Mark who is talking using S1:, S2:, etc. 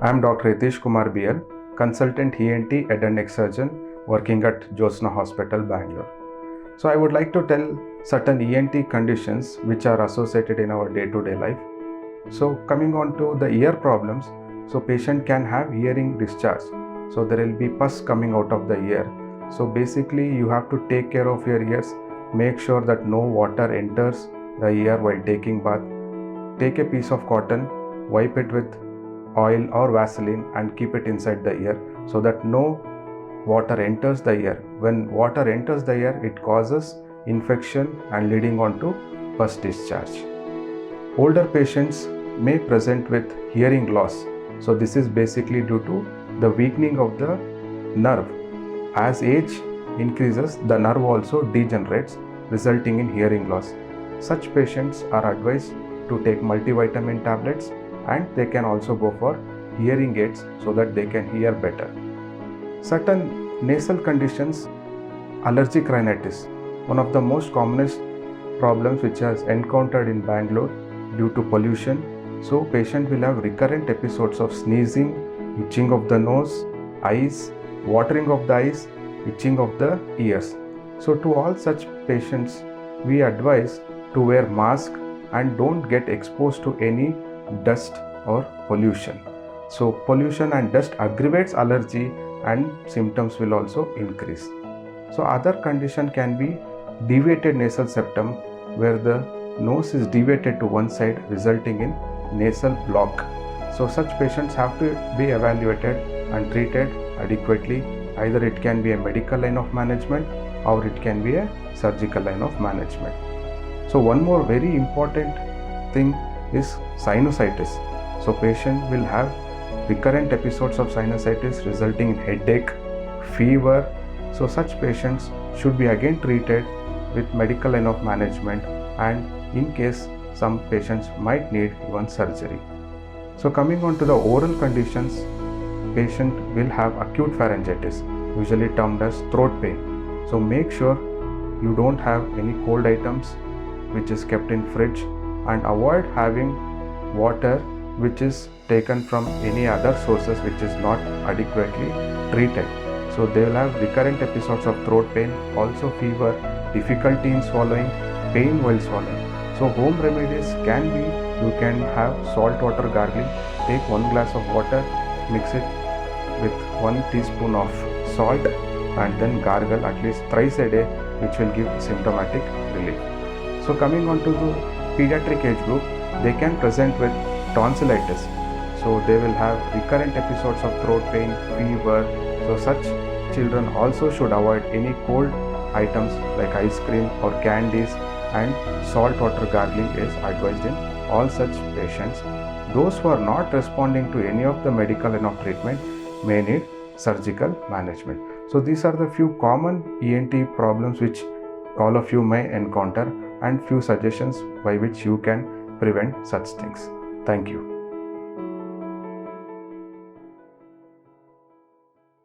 S1: I am Dr. Hitesh Kumar BL, consultant ENT head and neck surgeon working at Josna Hospital, Bangalore. So I would like to tell certain ENT conditions which are associated in our day-to-day life. So coming on to the ear problems, so patient can have hearing discharge. So there will be pus coming out of the ear. So basically you have to take care of your ears, make sure that no water enters the ear while taking bath. Take a piece of cotton, wipe it with oil or Vaseline and keep it inside the ear so that no water enters the ear. When water enters the ear, it causes infection and leading on to pus discharge. Older patients may present with hearing loss. So this is basically due to the weakening of the nerve. As age increases, the nerve also degenerates, resulting in hearing loss. Such patients are advised to take multivitamin tablets, and they can also go for hearing aids so that they can hear better. Certain nasal conditions, allergic rhinitis, one of the most commonest problems which is encountered in Bangalore due to pollution. So patient will have recurrent episodes of sneezing, itching of the nose, eyes, watering of the eyes, itching of the ears. So to all such patients, we advise to wear mask and don't get exposed to any dust or pollution. So pollution and dust aggravates allergy and symptoms will also increase. So other condition can be deviated nasal septum, where the nose is deviated to one side, resulting in nasal block. So such patients have to be evaluated and treated adequately. Either it can be a medical line of management or it can be a surgical line of management. So one more very important thing is sinusitis. So patient will have recurrent episodes of sinusitis resulting in headache, fever. So such patients should be again treated with medical line of management, and in case some patients might need even surgery. So coming on to the oral conditions, patient will have acute pharyngitis, usually termed as throat pain. So make sure you don't have any cold items which is kept in fridge, and avoid having water which is taken from any other sources which is not adequately treated. So they will have recurrent episodes of throat pain, also fever, difficulty in swallowing, pain while swallowing. So home remedies can be, you can have salt water gargling. Take 1 glass of water, mix it with 1 teaspoon of salt and then gargle at least thrice a day, which will give symptomatic relief. So coming on to the pediatric age group, they can present with tonsillitis. So they will have recurrent episodes of throat pain, fever. So such children also should avoid any cold items like ice cream or candies, and salt water gargling is advised in all such patients. Those who are not responding to any of the medical line of treatment may need surgical management. So these are the few common ENT problems which all of you may encounter, and few suggestions by which you can prevent such things. Thank you.